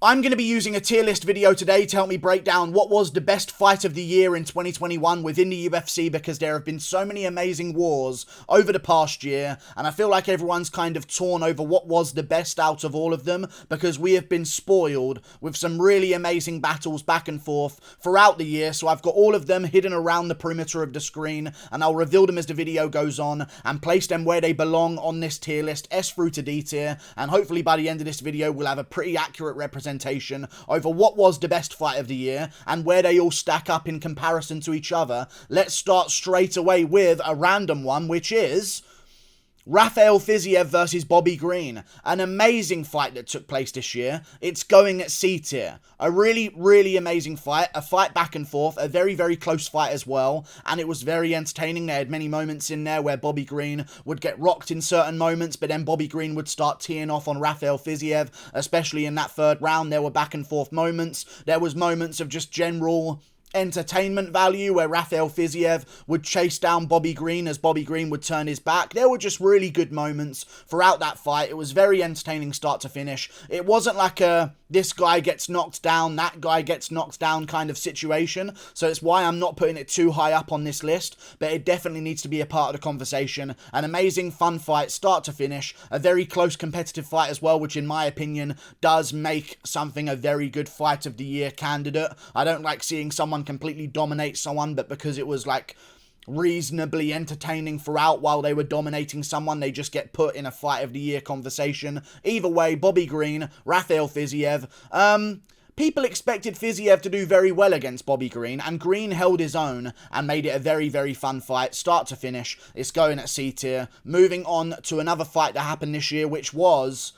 I'm going to be using a tier list video today to help me break down what was the best fight of the year in 2021 within the UFC, because there have been so many amazing wars over the past year, and I feel like everyone's kind of torn over what was the best out of all of them, because we have been spoiled with some really amazing battles back and forth throughout the year. So I've got all of them hidden around the perimeter of the screen, and I'll reveal them as the video goes on and place them where they belong on this tier list, S through to D tier, and hopefully by the end of this video we'll have a pretty accurate representation over what was the best fight of the year and where they all stack up in comparison to each other. Let's start straight away with a random one, which is Raphael Fizzyev versus Bobby Green. An amazing fight that took place this year. It's going at C tier. A really amazing fight. A fight back and forth. A very close fight as well. And it was very entertaining. They had many moments in there where Bobby Green would get rocked in certain moments, but then Bobby Green would start teeing off on Raphael Fizzyev, especially in that third round. There were back and forth moments. There was moments of just general entertainment value where Raphael Fizzyev would chase down Bobby Green as Bobby Green would turn his back. There were just really good moments throughout that fight. It was very entertaining start to finish. It wasn't like a this guy gets knocked down, that guy gets knocked down kind of situation. So it's why I'm not putting it too high up on this list, but it definitely needs to be a part of the conversation. An amazing fun fight start to finish. A very close competitive fight as well, which in my opinion does make something a very good fight of the year candidate. I don't like seeing someone completely dominate someone, but because it was like reasonably entertaining throughout while they were dominating someone, they just get put in a fight of the year conversation. Either way, Bobby Green, Raphael Fizzyev. People expected Fizzyev to do very well against Bobby Green, and Green held his own and made it a very fun fight, start to finish. It's going at C tier. Moving on to another fight that happened this year, which was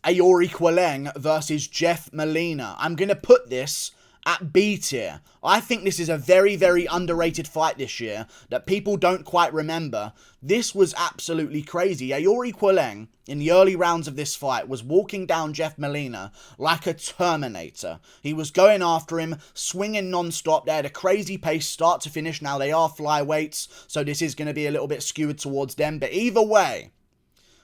Ayori Quilling versus Jeff Molina. I'm going to put this at B tier. I think this is a very underrated fight this year that people don't quite remember. This was absolutely crazy. Ayori Quilling, in the early rounds of this fight, was walking down Jeff Molina like a Terminator. He was going after him, swinging non-stop. They had a crazy pace start to finish. Now they are flyweights, so this is going to be a little bit skewed towards them, but either way,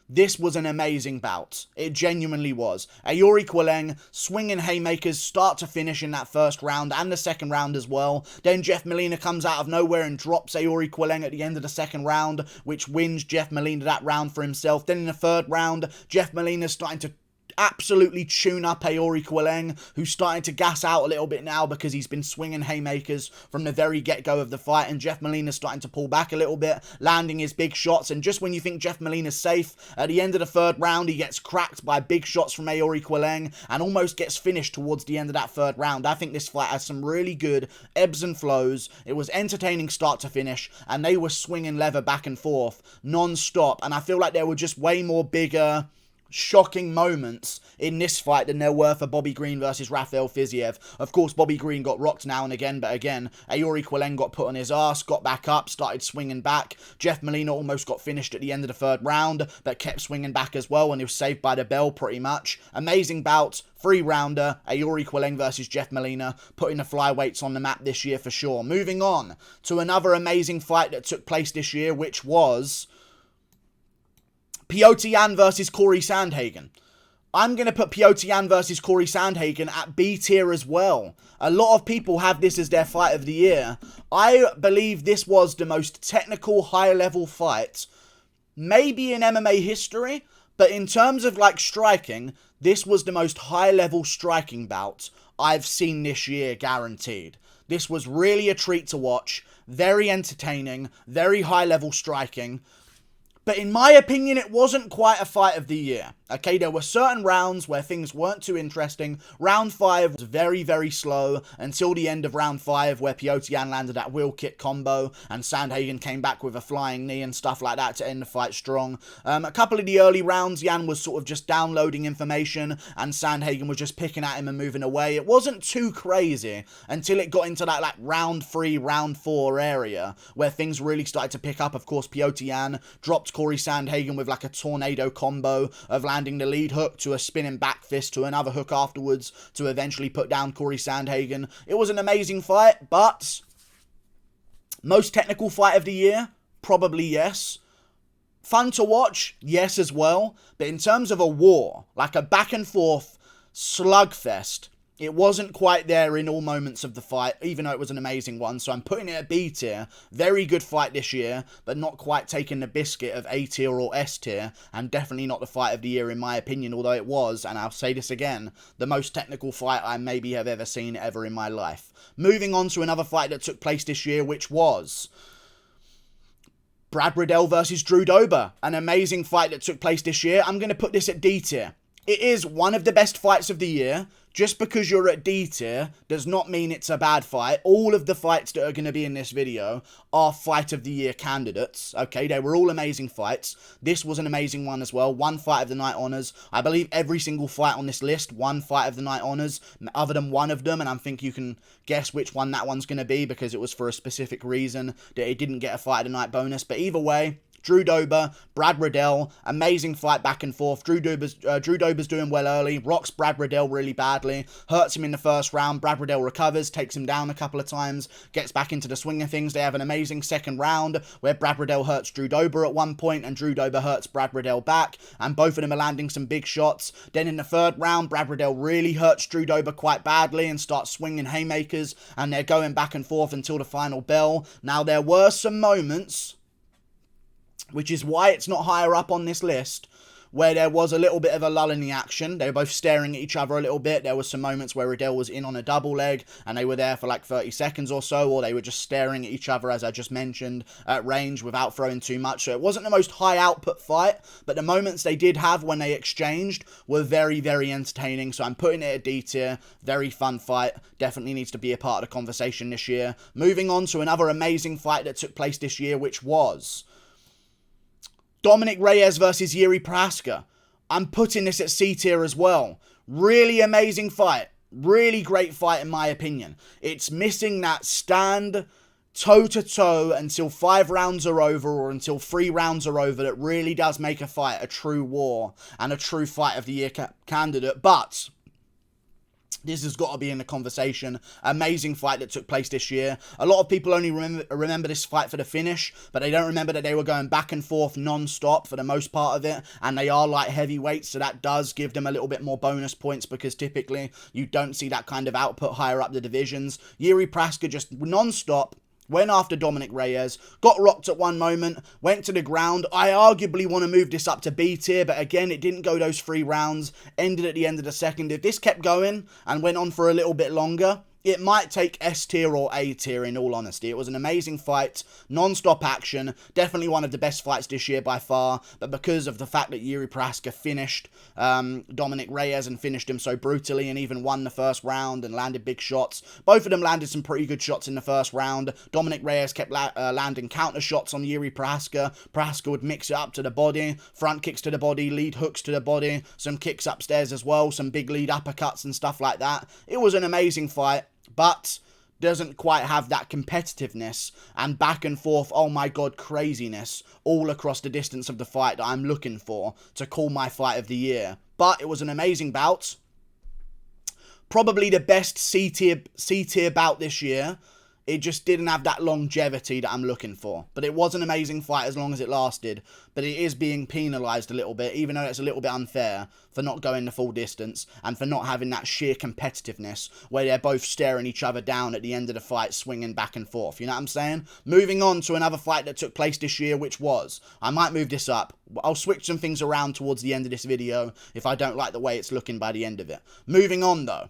this was an amazing bout. It genuinely was. Ayori Quilling swinging haymakers start to finish in that first round and the second round as well. Then Jeff Molina comes out of nowhere and drops Ayori Quilling at the end of the second round, which wins Jeff Molina that round for himself. Then in the third round, Jeff Molina's starting to absolutely tune up Ayori Quilling, who's starting to gas out a little bit now because he's been swinging haymakers from the very get-go of the fight, and Jeff Molina's starting to pull back a little bit, landing his big shots, and just when you think Jeff Molina's safe, at the end of the third round, he gets cracked by big shots from Ayori Quilling and almost gets finished towards the end of that third round. I think this fight has some really good ebbs and flows. It was entertaining start to finish, and they were swinging leather back and forth non-stop, and I feel like there were just way more bigger shocking moments in this fight than there were for Bobby Green versus Raphael Fizzyev. Of course, Bobby Green got rocked now and again, but again, Ayori Quilling got put on his ass, got back up, started swinging back. Jeff Molina almost got finished at the end of the third round, but kept swinging back as well, and he was saved by the bell pretty much. Amazing bout, 3-rounder, Ayori Quilling versus Jeff Molina, putting the flyweights on the map this year for sure. Moving on to another amazing fight that took place this year, which was Petr Yan versus Cory Sandhagen. I'm going to put Petr Yan versus Cory Sandhagen at B tier as well. A lot of people have this as their fight of the year. I believe this was the most technical, high-level fight, maybe in MMA history, but in terms of like striking, this was the most high-level striking bout I've seen this year, guaranteed. This was really a treat to watch, very entertaining, very high-level striking. But in my opinion, it wasn't quite a fight of the year. Okay, there were certain rounds where things weren't too interesting. Round 5 was very slow until the end of round 5, where Petr Yan landed that wheel kick combo and Sandhagen came back with a flying knee and stuff like that to end the fight strong. A couple of the early rounds, Yan was sort of just downloading information and Sandhagen was just picking at him and moving away. It wasn't too crazy until it got into that like round 3, round 4 area where things really started to pick up. Of course, Petr Yan dropped Cory Sandhagen with like a tornado combo of landing the lead hook to a spinning back fist to another hook afterwards to eventually put down Cory Sandhagen. It was an amazing fight, but most technical fight of the year? Probably yes. Fun to watch? Yes as well. But in terms of a war, like a back and forth slugfest. It wasn't quite there in all moments of the fight, even though it was an amazing one. So I'm putting it at B tier. Very good fight this year, but not quite taking the biscuit of A tier or S tier. And definitely not the fight of the year in my opinion, although it was, and I'll say this again, the most technical fight I maybe have ever seen ever in my life. Moving on to another fight that took place this year, which was Brad Riddell versus Drew Dober. An amazing fight that took place this year. I'm going to put this at D tier. It is one of the best fights of the year. Just because you're at D tier does not mean it's a bad fight. All of the fights that are going to be in this video are fight of the year candidates. Okay, they were all amazing fights. This was an amazing one as well. One fight of the night honors. I believe every single fight on this list, one fight of the night honors, other than one of them. And I think you can guess which one that one's going to be because it was for a specific reason that it didn't get a fight of the night bonus. But either way, Drew Dober, Brad Riddell, amazing fight back and forth. Drew Dober's doing well early, rocks Brad Riddell really badly, hurts him in the first round. Brad Riddell recovers, takes him down a couple of times, gets back into the swing of things. They have an amazing second round where Brad Riddell hurts Drew Dober at one point and Drew Dober hurts Brad Riddell back, and both of them are landing some big shots. Then in the third round, Brad Riddell really hurts Drew Dober quite badly and starts swinging haymakers, and they're going back and forth until the final bell. Now, there were some moments, which is why it's not higher up on this list, where there was a little bit of a lull in the action. They were both staring at each other a little bit. There was some moments where Riddell was in on a double leg, and they were there for like 30 seconds or so, or they were just staring at each other, as I just mentioned, at range without throwing too much. So it wasn't the most high output fight, but the moments they did have when they exchanged were very, very entertaining. So I'm putting it at D tier. Very fun fight. Definitely needs to be a part of the conversation this year. Moving on to another amazing fight that took place this year, which was Dominick Reyes versus Yuri Prochazka. I'm putting this at C tier as well. Really amazing fight. Really great fight in my opinion. It's missing that stand toe-to-toe until 5 rounds are over or until 3 rounds are over that really does make a fight a true war and a true fight of the year candidate. But this has got to be in the conversation. Amazing fight that took place this year. A lot of people only remember this fight for the finish, but they don't remember that they were going back and forth non-stop for the most part of it, and they are light heavyweights, so that does give them a little bit more bonus points because typically you don't see that kind of output higher up the divisions. Yuri Prochazka just non-stop went after Dominick Reyes, got rocked at one moment, went to the ground. I arguably want to move this up to B tier, but again, it didn't go those 3 rounds, ended at the end of the second. If this kept going and went on for a little bit longer, it might take S tier or A tier in all honesty. It was an amazing fight, non-stop action, definitely one of the best fights this year by far, but because of the fact that Yuri Prochazka finished Dominick Reyes and finished him so brutally and even won the first round and landed big shots. Both of them landed some pretty good shots in the first round. Dominick Reyes kept landing counter shots on Yuri Prochazka. Prochazka would mix it up to the body, front kicks to the body, lead hooks to the body, some kicks upstairs as well, some big lead uppercuts and stuff like that. It was an amazing fight, but doesn't quite have that competitiveness and back and forth, oh my god, craziness all across the distance of the fight that I'm looking for to call my fight of the year. But it was an amazing bout. Probably the best C tier bout this year. It just didn't have that longevity that I'm looking for. But it was an amazing fight as long as it lasted. But it is being penalised a little bit, even though it's a little bit unfair, for not going the full distance and for not having that sheer competitiveness where they're both staring each other down at the end of the fight, swinging back and forth. You know what I'm saying? Moving on to another fight that took place this year, which was, I might move this up. I'll switch some things around towards the end of this video if I don't like the way it's looking by the end of it. Moving on, though.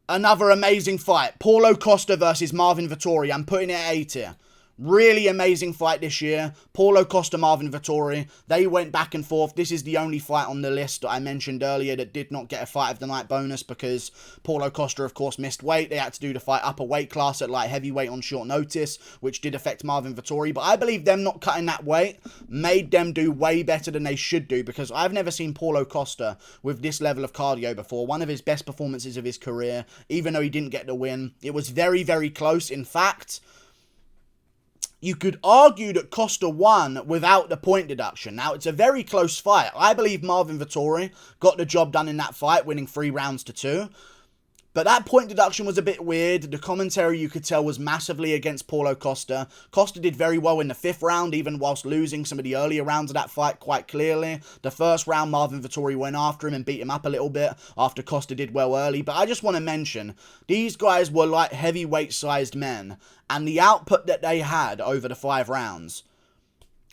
Another amazing fight. Paulo Costa versus Marvin Vettori. I'm putting it at A tier. Really amazing fight this year. Paulo Costa, Marvin Vettori. They went back and forth. This is the only fight on the list that I mentioned earlier that did not get a fight of the night bonus because Paulo Costa, of course, missed weight. They had to do the fight upper weight class at light heavyweight on short notice, which did affect Marvin Vettori. But I believe them not cutting that weight made them do way better than they should do because I've never seen Paulo Costa with this level of cardio before. One of his best performances of his career, even though he didn't get the win. It was very, very close. In fact, you could argue that Costa won without the point deduction. Now, it's a very close fight. I believe Marvin Vettori got the job done in that fight, winning 3 rounds to 2. But that point deduction was a bit weird. The commentary, you could tell, was massively against Paulo Costa. Costa did very well in the 5th round, even whilst losing some of the earlier rounds of that fight quite clearly. The 1st round, Marvin Vettori went after him and beat him up a little bit after Costa did well early. But I just want to mention, these guys were like heavyweight-sized men, and the output that they had over the 5 rounds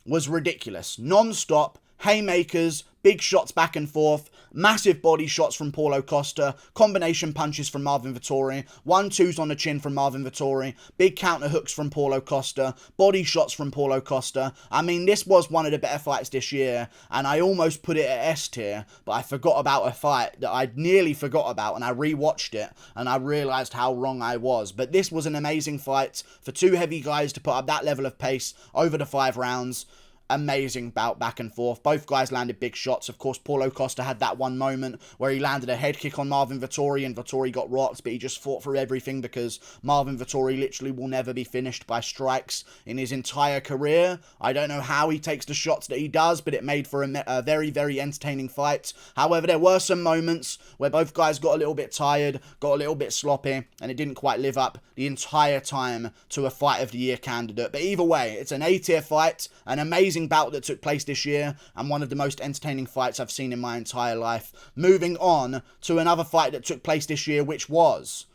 was ridiculous. Non-stop, haymakers, big shots back and forth, massive body shots from Paulo Costa, combination punches from Marvin Vettori, 1-2s on the chin from Marvin Vettori, big counter hooks from Paulo Costa, body shots from Paulo Costa. I mean, this was one of the better fights this year, and I almost put it at S tier, but I forgot about a fight that I nearly forgot about, and I rewatched it, and I realised how wrong I was. But this was an amazing fight for 2 heavy guys to put up that level of pace over the 5 rounds. Amazing bout back and forth. Both guys landed big shots. Of course, Paulo Costa had that one moment where he landed a head kick on Marvin Vettori and Vettori got rocked, but he just fought through everything because Marvin Vettori literally will never be finished by strikes in his entire career. I don't know how he takes the shots that he does, but it made for a very, very entertaining fight. However, there were some moments where both guys got a little bit tired, got a little bit sloppy, and it didn't quite live up the entire time to a Fight of the Year candidate. But either way, it's an A-tier fight, an amazing bout that took place this year, and one of the most entertaining fights I've seen in my entire life. Moving on to another fight that took place this year, which was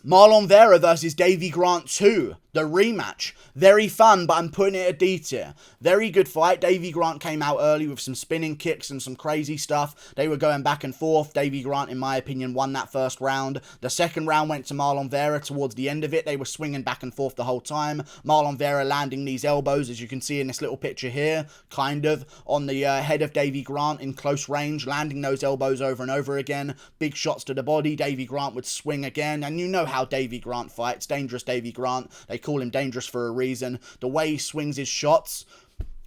Marlon Vera versus Davey Grant 2, the rematch. Very fun, but I'm putting it a D tier. Very good fight. Davey Grant came out early with some spinning kicks and some crazy stuff. They were going back and forth. Davey Grant, in my opinion, won that 1st round. The 2nd round went to Marlon Vera towards the end of it. They were swinging back and forth the whole time. Marlon Vera landing these elbows, as you can see in this little picture here, kind of on the head of Davey Grant in close range, landing those elbows over and over again. Big shots to the body. Davey Grant would swing again, and you know how Davey Grant fights. Dangerous Davey Grant. They call him dangerous for a reason. The way he swings his shots,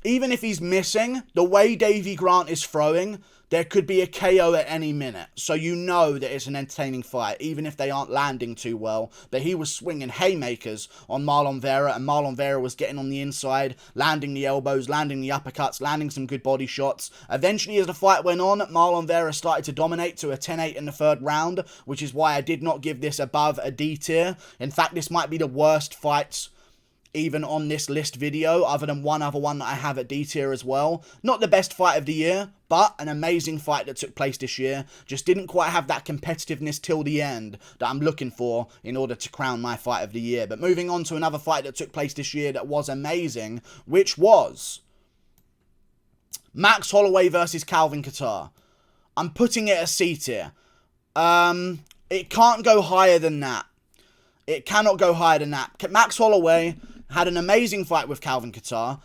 even if he's missing, the way Davey Grant is throwing, there could be a KO at any minute. So you know that it's an entertaining fight, even if they aren't landing too well. But he was swinging haymakers on Marlon Vera, and Marlon Vera was getting on the inside, landing the elbows, landing the uppercuts, landing some good body shots. Eventually, as the fight went on, Marlon Vera started to dominate to a 10-8 in the 3rd round, which is why I did not give this above a D tier. In fact, this might be the worst fight even on this list video, other than one other one that I have at D tier as well. Not the best fight of the year, but an amazing fight that took place this year. Just didn't quite have that competitiveness till the end that I'm looking for in order to crown my fight of the year. But moving on to another fight that took place this year that was amazing, which was Max Holloway versus Calvin Kattar. I'm putting it a C tier. It can't go higher than that. It cannot go higher than that. Max Holloway had an amazing fight with Calvin Kattar.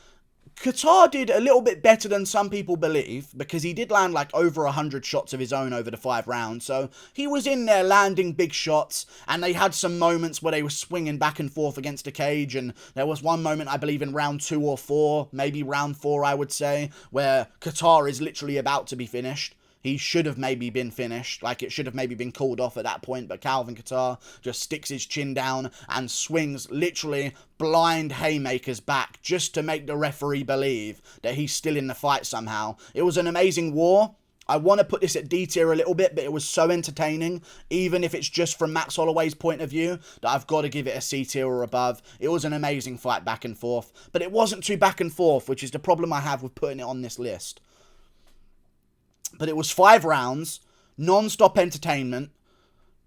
Kattar did a little bit better than some people believe, because he did land like over 100 shots of his own over the 5 rounds. So he was in there landing big shots, and they had some moments where they were swinging back and forth against the cage. And there was one moment, I believe in round 2 or 4, maybe round 4, I would say, where Kattar is literally about to be finished. He should have maybe been finished, like it should have maybe been called off at that point, but Calvin Kattar just sticks his chin down and swings literally blind haymakers back just to make the referee believe that he's still in the fight somehow. It was an amazing war. I want to put this at D tier a little bit, but it was so entertaining, even if it's just from Max Holloway's point of view, that I've got to give it a C tier or above. It was an amazing fight back and forth, but it wasn't too back and forth, which is the problem I have with putting it on this list. But it was 5 rounds, non-stop entertainment,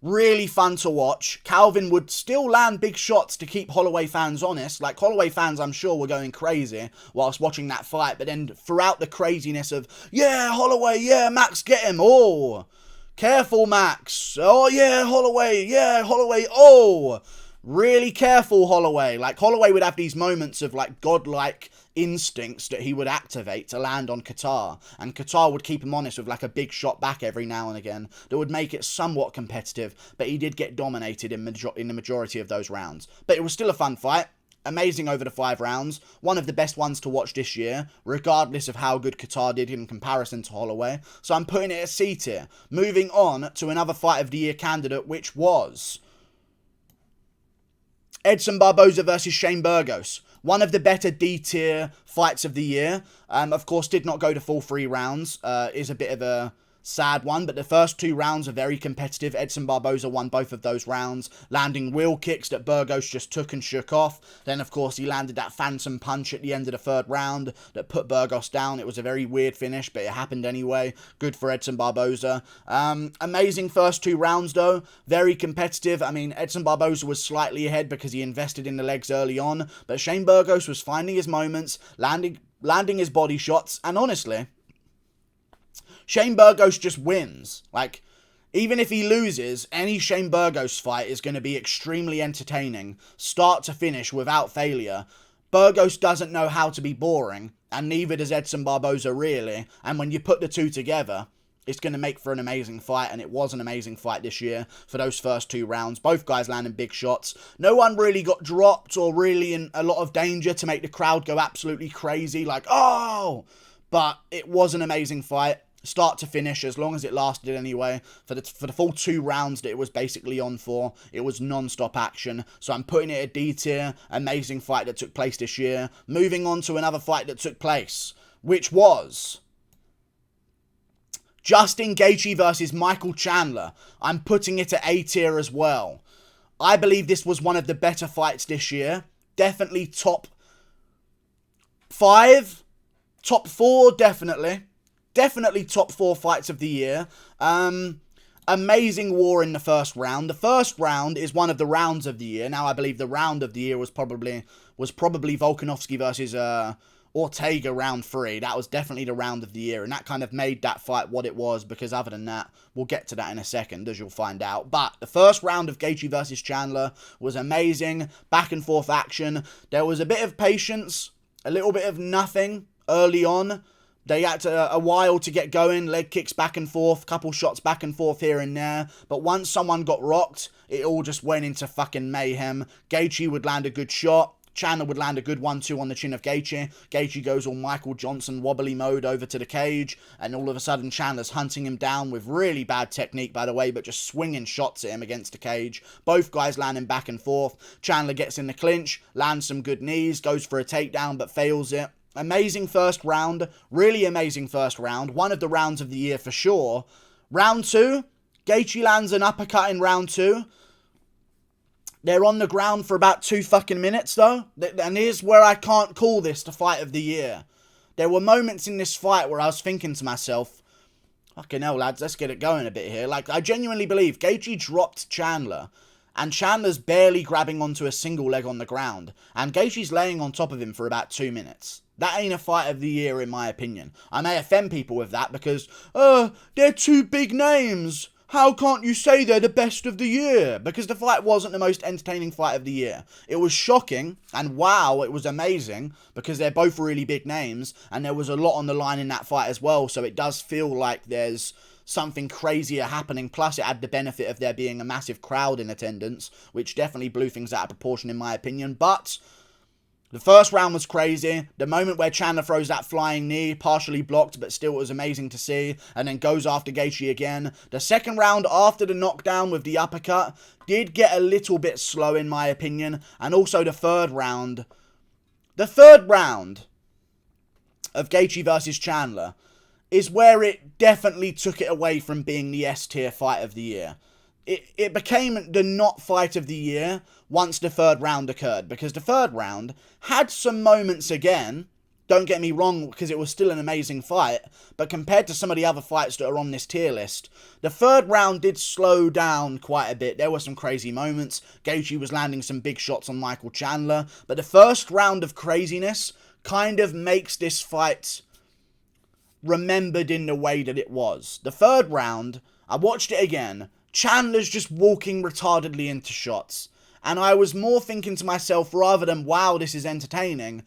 really fun to watch. Calvin would still land big shots to keep Holloway fans honest. Like, Holloway fans, I'm sure, were going crazy whilst watching that fight. But then throughout the craziness of, yeah, Holloway, yeah, Max, get him. Oh, careful, Max. Oh, yeah, Holloway, oh. Really careful, Holloway. Like, Holloway would have these moments of, like, godlike instincts that he would activate to land on Kattar, and Kattar would keep him honest with like a big shot back every now and again that would make it somewhat competitive, but he did get dominated in the majority of those rounds. But it was still a fun fight. Amazing over the 5 rounds. One of the best ones to watch this year, regardless of how good Kattar did in comparison to Holloway. So I'm putting it at C tier. Moving on to another Fight of the Year candidate, which was Edson Barboza versus Shane Burgos. One of the better D-tier fights of the year. Of course, did not go to full 3 rounds. Is a bit of a sad one, but the first 2 rounds are very competitive. Edson Barboza won both of those rounds, landing wheel kicks that Burgos just took and shook off. Then, of course, he landed that phantom punch at the end of the 3rd round that put Burgos down. It was a very weird finish, but it happened anyway. Good for Edson Barboza. Amazing first 2 rounds, though. Very competitive. I mean, Edson Barboza was slightly ahead because he invested in the legs early on, but Shane Burgos was finding his moments, landing his body shots, and honestly, Shane Burgos just wins. Like, even if he loses, any Shane Burgos fight is going to be extremely entertaining, start to finish without failure. Burgos doesn't know how to be boring, and neither does Edson Barboza really, and when you put the two together, it's going to make for an amazing fight, and it was an amazing fight this year for those first 2 rounds. Both guys landing big shots. No one really got dropped or really in a lot of danger to make the crowd go absolutely crazy, like, oh! But it was an amazing fight. Start to finish, as long as it lasted anyway. For the full 2 rounds that it was basically on for, it was non-stop action. So I'm putting it a D tier. Amazing fight that took place this year. Moving on to another fight that took place, which was Justin Gaethje versus Michael Chandler. I'm putting it at A tier as well. I believe this was one of the better fights this year. Definitely top 5, top 4, definitely. Definitely top 4 fights of the year. Amazing war in the first round. The first round is one of the rounds of the year. Now, I believe the round of the year was probably Volkanovski versus Ortega round 3. That was definitely the round of the year, and that kind of made that fight what it was, because other than that, we'll get to that in a second, as you'll find out. But the first round of Gaethje versus Chandler was amazing. Back and forth action. There was a bit of patience, a little bit of nothing early on. They had a while to get going, leg kicks back and forth, couple shots back and forth here and there. But once someone got rocked, it all just went into fucking mayhem. Gaethje would land a good shot. Chandler would land a good 1-2 on the chin of Gaethje. Gaethje goes all Michael Johnson wobbly mode over to the cage. And all of a sudden, Chandler's hunting him down with really bad technique, by the way, but just swinging shots at him against the cage. Both guys landing back and forth. Chandler gets in the clinch, lands some good knees, goes for a takedown, but fails it. Amazing first round. Really amazing first round. One of the rounds of the year for sure. Round 2. Gaethje lands an uppercut in round 2. They're on the ground for about 2 fucking minutes though. And here's where I can't call this the fight of the year. There were moments in this fight where I was thinking to myself, fucking hell lads, let's get it going a bit here. Like, I genuinely believe Gaethje dropped Chandler, and Chandler's barely grabbing onto a single leg on the ground, and Gaethje's laying on top of him for about 2 minutes. That ain't a fight of the year in my opinion. I may offend people with that because, they're 2 big names. How can't you say they're the best of the year? Because the fight wasn't the most entertaining fight of the year. It was shocking, and wow, it was amazing, because they're both really big names, and there was a lot on the line in that fight as well, so it does feel like there's something crazier happening. Plus, it had the benefit of there being a massive crowd in attendance, which definitely blew things out of proportion in my opinion, but the first round was crazy. The moment where Chandler throws that flying knee, partially blocked, but still it was amazing to see, and then goes after Gaethje again. The second round, after the knockdown with the uppercut, did get a little bit slow in my opinion, and also the third round. The third round of Gaethje versus Chandler is where it definitely took it away from being the S-tier fight of the year. It became the not fight of the year once the third round occurred, because the third round had some moments again, don't get me wrong, because it was still an amazing fight, but compared to some of the other fights that are on this tier list, the third round did slow down quite a bit. There were some crazy moments. Gaethje was landing some big shots on Michael Chandler, but the first round of craziness kind of makes this fight remembered in the way that it was. The third round, I watched it again, Chandler's just walking retardedly into shots. And I was more thinking to myself, rather than, wow, this is entertaining,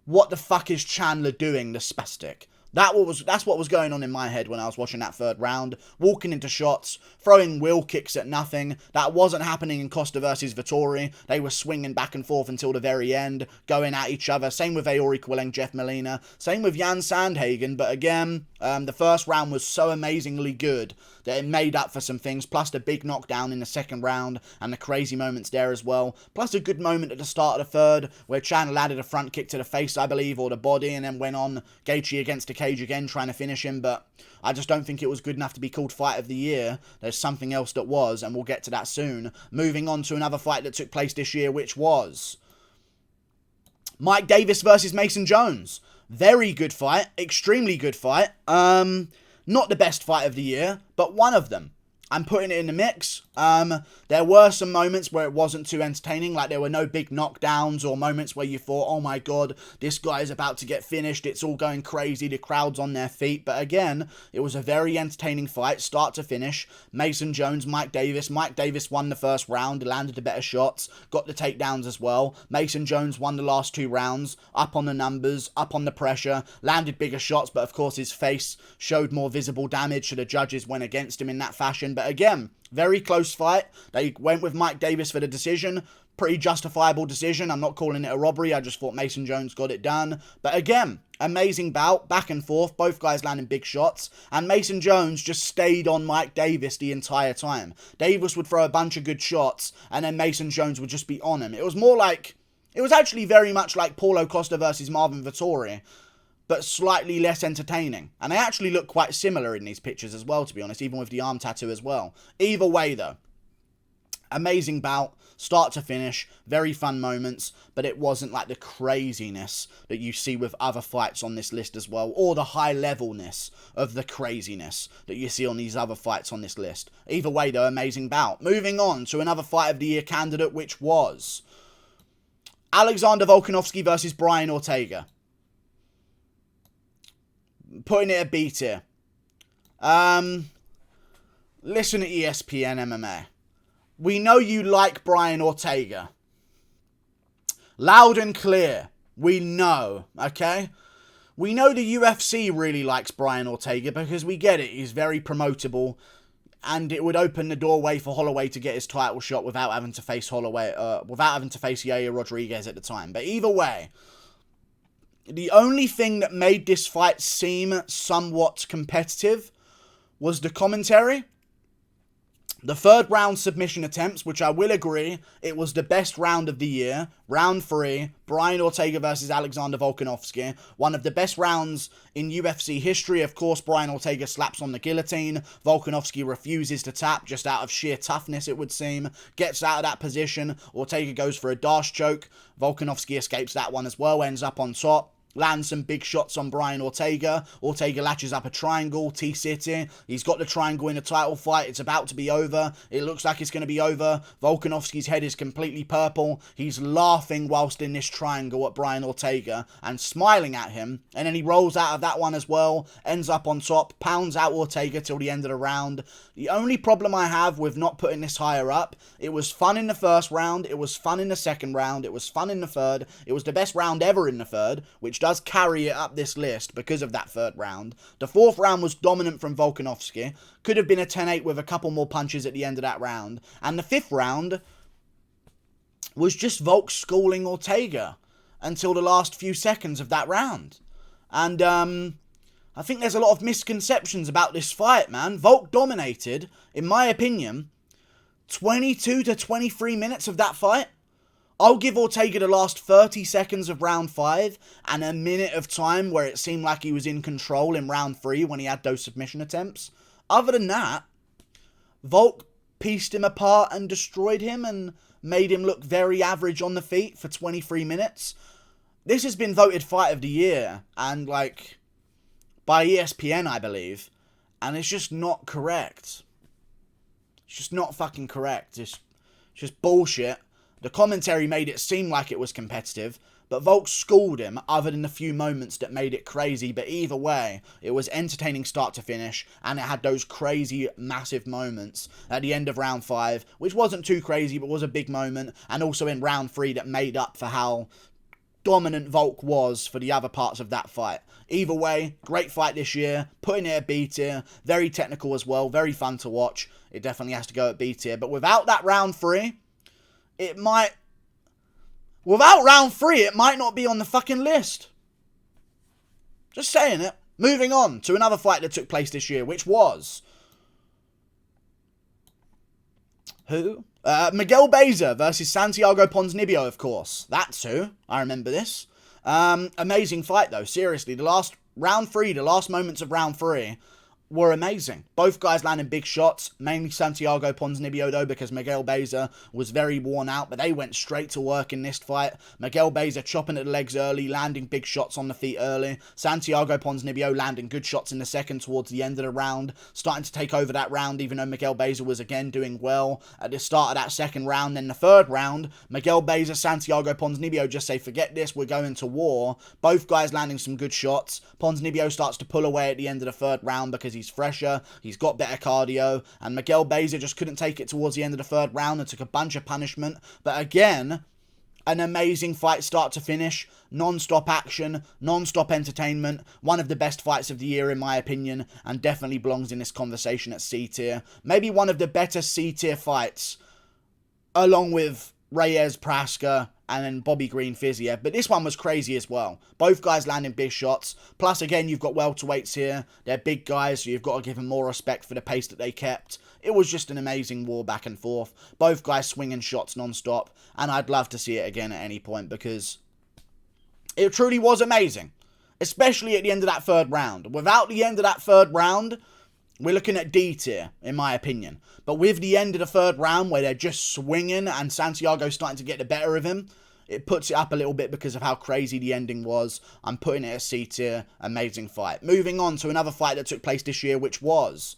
what the fuck is Chandler doing, the spastic? That's what was going on in my head when I was watching that third round. Walking into shots, throwing wheel kicks at nothing. That wasn't happening in Costa versus Vettori. They were swinging back and forth until the very end, going at each other. Same with Ayori, Quilling, Jeff Molina. Same with Jan Sandhagen. But again, the first round was so amazingly good that it made up for some things, plus the big knockdown in the second round, and the crazy moments there as well, plus a good moment at the start of the third, where Chandler landed a front kick to the face, I believe, or the body, and then went on Gaethje against the cage again, trying to finish him, but I just don't think it was good enough to be called Fight of the Year. There's something else that was, and we'll get to that soon. Moving on to another fight that took place this year, which was Mike Davis versus Mason Jones. Very good fight. Extremely good fight. Not the best fight of the year, but one of them. I'm putting it in the mix. There were some moments where it wasn't too entertaining, like there were no big knockdowns or moments where you thought, oh my god, this guy is about to get finished, it's all going crazy, the crowd's on their feet. But again, it was a very entertaining fight, start to finish. Mason Jones, Mike Davis. Mike Davis won the first round, landed the better shots, got the takedowns as well. Mason Jones won the last 2 rounds, up on the numbers, up on the pressure, landed bigger shots, but of course his face showed more visible damage, so the judges went against him in that fashion. But again, very close fight. They went with Mike Davis for the decision. Pretty justifiable decision. I'm not calling it a robbery. I just thought Mason Jones got it done. But again, amazing bout. Back and forth. Both guys landing big shots. And Mason Jones just stayed on Mike Davis the entire time. Davis would throw a bunch of good shots, and then Mason Jones would just be on him. It was more like... It was actually very much like Paulo Costa versus Marvin Vettori, but slightly less entertaining. And they actually look quite similar in these pictures as well, to be honest, even with the arm tattoo as well. Either way, though, amazing bout, start to finish, very fun moments, but it wasn't like the craziness that you see with other fights on this list as well, or the high-levelness of the craziness that you see on these other fights on this list. Either way, though, amazing bout. Moving on to another Fight of the Year candidate, which was Alexander Volkanovski versus Brian Ortega. Putting it a B tier. Listen to ESPN MMA. We know you like Brian Ortega. Loud and clear. We know, okay? We know the UFC really likes Brian Ortega because we get it. He's very promotable. And it would open the doorway for Holloway to get his title shot without having to face Yair Rodriguez at the time. But either way, the only thing that made this fight seem somewhat competitive was the commentary. The third round submission attempts, which I will agree, it was the best round of the year. Round 3, Brian Ortega versus Alexander Volkanovski. One of the best rounds in UFC history. Of course, Brian Ortega slaps on the guillotine. Volkanovski refuses to tap, just out of sheer toughness, it would seem. Gets out of that position. Ortega goes for a dash choke. Volkanovski escapes that one as well, ends up on top. Lands some big shots on Brian Ortega. Ortega latches up a triangle, T-City. He's got the triangle in a title fight. It's about to be over. It looks like it's going to be over. Volkanovski's head is completely purple. He's laughing whilst in this triangle at Brian Ortega and smiling at him. And then he rolls out of that one as well. Ends up on top. Pounds out Ortega till the end of the round. The only problem I have with not putting this higher up, it was fun in the first round. It was fun in the second round. It was fun in the third. It was the best round ever in the third, which does carry it up this list because of that third round. The fourth round was dominant from Volkanovski. Could have been a 10-8 with a couple more punches at the end of that round. And the fifth round was just Volk schooling Ortega until the last few seconds of that round. And I think there's a lot of misconceptions about this fight, man. Volk dominated, in my opinion, 22 to 23 minutes of that fight. I'll give Ortega the last 30 seconds of round 5 and a minute of time where it seemed like he was in control in round 3 when he had those submission attempts. Other than that, Volk pieced him apart and destroyed him and made him look very average on the feet for 23 minutes. This has been voted Fight of the Year, and like, by ESPN, I believe, and it's just not correct. It's just not fucking correct. It's just bullshit. The commentary made it seem like it was competitive, but Volk schooled him other than the few moments that made it crazy. But either way, it was entertaining start to finish, and it had those crazy, massive moments at the end of round 5, which wasn't too crazy, but was a big moment, and also in round 3 that made up for how dominant Volk was for the other parts of that fight. Either way, great fight this year, putting it at B tier, very technical as well, very fun to watch. It definitely has to go at B tier, but without that round 3... Without round 3, it might not be on the fucking list. Just saying it. Moving on to another fight that took place this year, which was... Who? Miguel Beza versus Santiago Ponzinibbio, of course. That's who. I remember this. Amazing fight, though. Seriously, the last round 3, the last moments of round 3, were amazing. Both guys landing big shots, mainly Santiago Ponzinibbio though, because Miguel Beza was very worn out, but they went straight to work in this fight. Miguel Beza chopping at the legs early, landing big shots on the feet early. Santiago Ponzinibbio landing good shots in the second towards the end of the round, starting to take over that round, even though Miguel Beza was again doing well at the start of that second round. Then the third round, Miguel Beza, Santiago Ponzinibbio just say, forget this, we're going to war. Both guys landing some good shots. Ponzinibbio starts to pull away at the end of the third round because he's fresher, he's got better cardio, and Miguel Beza just couldn't take it towards the end of the third round and took a bunch of punishment. But again, an amazing fight start to finish, non-stop action, non-stop entertainment, one of the best fights of the year in my opinion, and definitely belongs in this conversation at C tier. Maybe one of the better C tier fights, along with Reyes, Prochazka, and then Bobby Green, Fizzyev. But this one was crazy as well. Both guys landing big shots. Plus, again, you've got welterweights here. They're big guys, so you've got to give them more respect for the pace that they kept. It was just an amazing war back and forth. Both guys swinging shots non-stop. And I'd love to see it again at any point because it truly was amazing. Especially at the end of that third round. Without the end of that third round, we're looking at D tier, in my opinion. But with the end of the third round, where they're just swinging and Santiago's starting to get the better of him, it puts it up a little bit because of how crazy the ending was. I'm putting it at C tier. Amazing fight. Moving on to another fight that took place this year, which was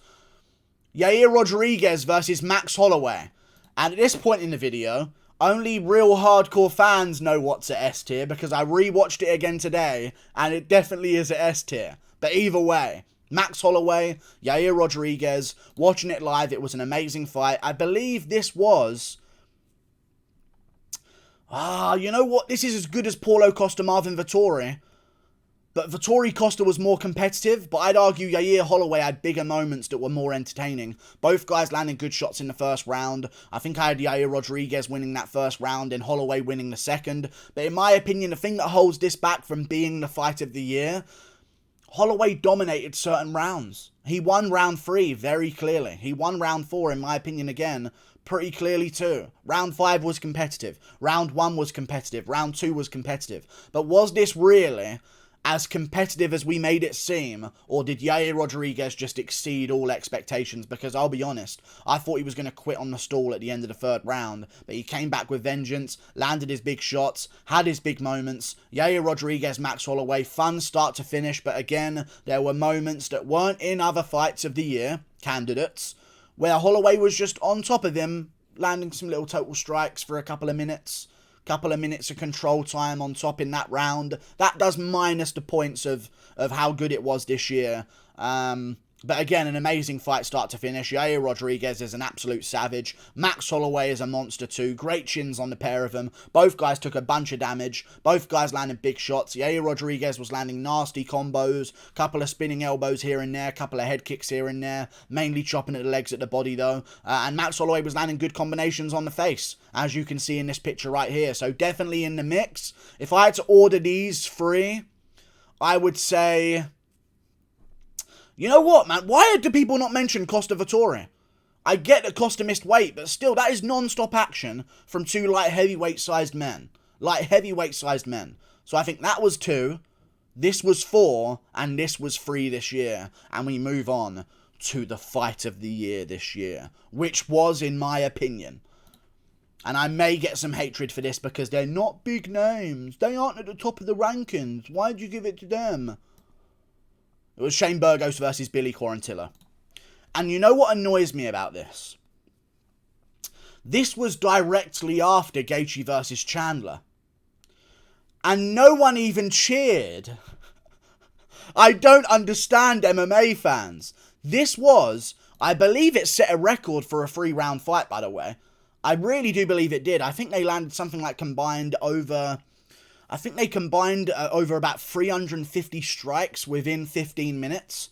Yair Rodriguez versus Max Holloway. And at this point in the video, only real hardcore fans know what's at S tier because I rewatched it again today and it definitely is at S tier. But either way, Max Holloway, Yair Rodriguez, watching it live, it was an amazing fight. I believe this was... you know what? This is as good as Paulo Costa, Marvin, Vettori. But Vettori Costa was more competitive, but I'd argue Yair Holloway had bigger moments that were more entertaining. Both guys landing good shots in the first round. I think I had Yair Rodriguez winning that first round and Holloway winning the second. But in my opinion, the thing that holds this back from being the fight of the year, Holloway dominated certain rounds. He won round 3 very clearly. He won round 4, in my opinion, again, pretty clearly too. Round 5 was competitive. Round 1 was competitive. Round 2 was competitive. But was this really as competitive as we made it seem, or did Yair Rodriguez just exceed all expectations? Because I'll be honest, I thought he was going to quit on the stall at the end of the third round, but he came back with vengeance, landed his big shots, had his big moments. Yair Rodriguez, Max Holloway, fun start to finish, but again, there were moments that weren't in other fights of the year, candidates, where Holloway was just on top of him, landing some little total strikes for a couple of minutes of control time on top in that round. That does minus the points of how good it was this year. But again, an amazing fight start to finish. Yair Rodriguez is an absolute savage. Max Holloway is a monster too. Great chins on the pair of them. Both guys took a bunch of damage. Both guys landed big shots. Yair Rodriguez was landing nasty combos. Couple of spinning elbows here and there. Couple of head kicks here and there. Mainly chopping at the legs at the body though. And Max Holloway was landing good combinations on the face, as you can see in this picture right here. So definitely in the mix. If I had to order these 3, I would say... You know what, man? Why do people not mention Costa Vettori? I get that Costa missed weight, but still, that is non-stop action from 2 light heavyweight-sized men. Light heavyweight-sized men. So I think that was 2, this was 4, and this was 3 this year. And we move on to the fight of the year this year, which was, in my opinion, and I may get some hatred for this because they're not big names. They aren't at the top of the rankings. Why'd you give it to them? It was Shane Burgos versus Billy Quarantilla. And you know what annoys me about this? This was directly after Gaethje versus Chandler. And no one even cheered. I don't understand MMA fans. This was, I believe it set a record for a 3-round fight, by the way. I really do believe it did. I think they landed something like combined over... I think they combined over about 350 strikes within 15 minutes,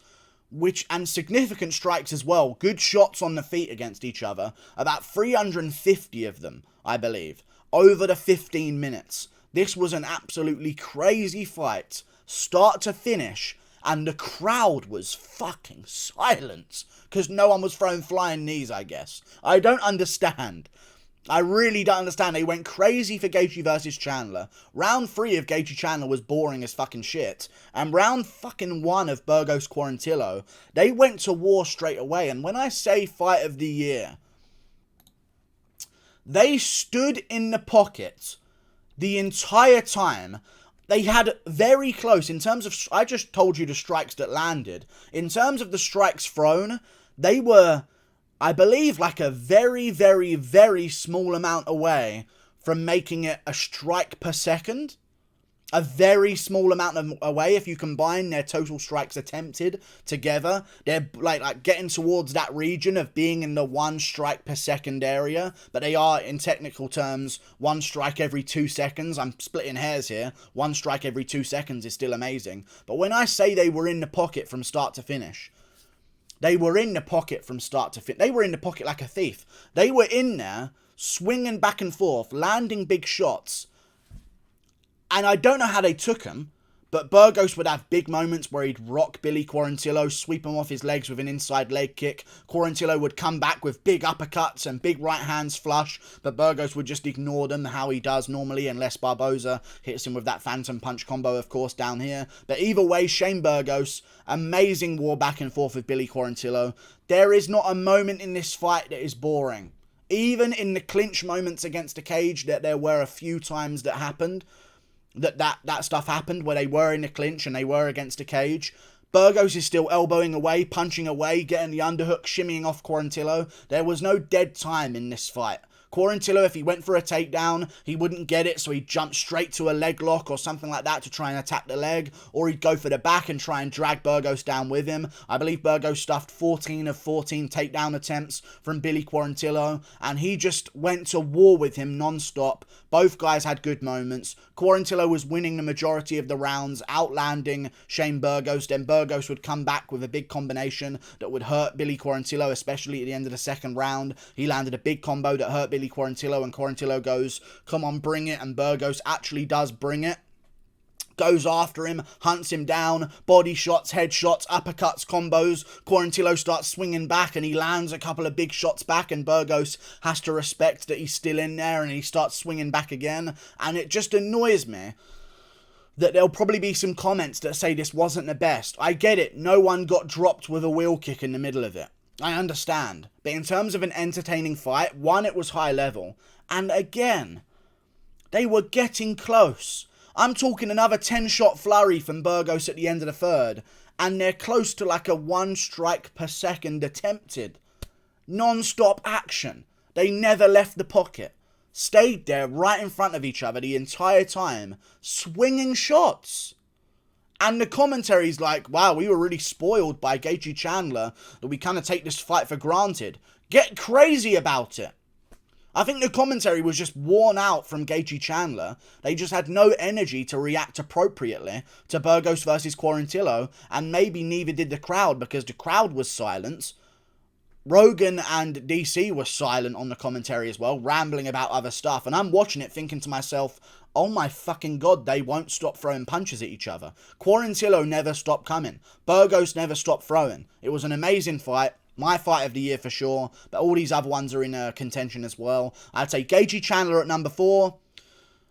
and significant strikes as well. Good shots on the feet against each other. About 350 of them, I believe, over the 15 minutes. This was an absolutely crazy fight, start to finish, and the crowd was fucking silent, because no one was throwing flying knees, I guess. I don't understand. I really don't understand. They went crazy for Gaethje versus Chandler. Round 3 of Gaethje Chandler was boring as fucking shit. And round fucking 1 of Burgos Quarantilla, they went to war straight away. And when I say fight of the year, they stood in the pocket the entire time. They had very close, in terms of, I just told you the strikes that landed. In terms of the strikes thrown, they were, I believe, like a very, very, very small amount away from making it a strike per second. A very small amount away. If you combine their total strikes attempted together, they're like getting towards that region of being in the 1 strike per second area. But they are, in technical terms, 1 strike every 2 seconds. I'm splitting hairs here. 1 strike every 2 seconds is still amazing. But when I say they were in the pocket from start to finish, they were in the pocket from start to finish. They were in the pocket like a thief. They were in there, swinging back and forth, landing big shots. And I don't know how they took him, but Burgos would have big moments where he'd rock Billy Quarantilla, sweep him off his legs with an inside leg kick. Quarantilla would come back with big uppercuts and big right hands flush, but Burgos would just ignore them, how he does normally, unless Barboza hits him with that phantom punch combo, of course, down here. But either way, Shane Burgos, amazing war back and forth with Billy Quarantilla. There is not a moment in this fight that is boring. Even in the clinch moments against the cage, that there were a few times that happened, that stuff happened where they were in the clinch and they were against the cage. Burgos is still elbowing away, punching away, getting the underhook, shimmying off Quarantilla. There was no dead time in this fight. Quarantilla, if he went for a takedown, he wouldn't get it, so he'd jump straight to a leg lock or something like that to try and attack the leg, or he'd go for the back and try and drag Burgos down with him. I believe Burgos stuffed 14 of 14 takedown attempts from Billy Quarantilla, and he just went to war with him non-stop. Both guys had good moments. Quarantilla was winning the majority of the rounds, outlanding Shane Burgos. Then Burgos would come back with a big combination that would hurt Billy Quarantilla, especially at the end of the second round. He landed a big combo that hurt Billy Quarantilla, and Quarantilla goes, come on, bring it, and Burgos actually does bring it. Goes after him, hunts him down, body shots, headshots, uppercuts, combos. Quarantilla starts swinging back and he lands a couple of big shots back, and Burgos has to respect that he's still in there, and he starts swinging back again. And it just annoys me that there'll probably be some comments that say this wasn't the best. I get it, no one got dropped with a wheel kick in the middle of it. I understand. But in terms of an entertaining fight, one, it was high level, and again, they were getting close. I'm talking another 10-shot flurry from Burgos at the end of the third, and they're close to like a 1 strike per second attempted. Non-stop action. They never left the pocket. Stayed there right in front of each other the entire time, swinging shots. And the commentary's like, wow, we were really spoiled by Gaethje Chandler, that we kind of take this fight for granted. Get crazy about it. I think the commentary was just worn out from Gaethje Chandler. They just had no energy to react appropriately to Burgos versus Quarantilla, and maybe neither did the crowd, because the crowd was silent. Rogan and DC were silent on the commentary as well, rambling about other stuff, and I'm watching it thinking to myself, oh my fucking god, they won't stop throwing punches at each other. Quarantilla never stopped coming. Burgos never stopped throwing. It was an amazing fight. My fight of the year for sure, but all these other ones are in contention as well. I'd say Gaethje Chandler at number 4,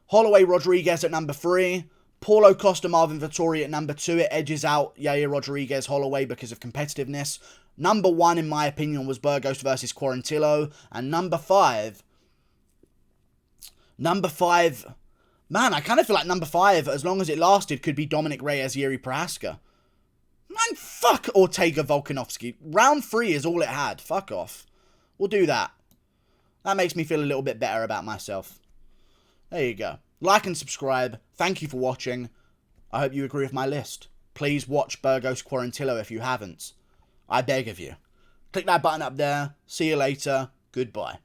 Holloway Rodriguez at number 3, Paulo Costa Marvin Vettori at number 2. It edges out Yair Rodriguez Holloway because of competitiveness. Number 1, in my opinion, was Burgos versus Quarantilla, and number 5, man, I kind of feel like number 5, as long as it lasted, could be Dominick Reyes Yuri Prochazka. Man, fuck Ortega Volkanovski. Round 3 is all it had. Fuck off. We'll do that. That makes me feel a little bit better about myself. There you go. Like and subscribe. Thank you for watching. I hope you agree with my list. Please watch Burgos Quarantilla if you haven't. I beg of you. Click that button up there. See you later. Goodbye.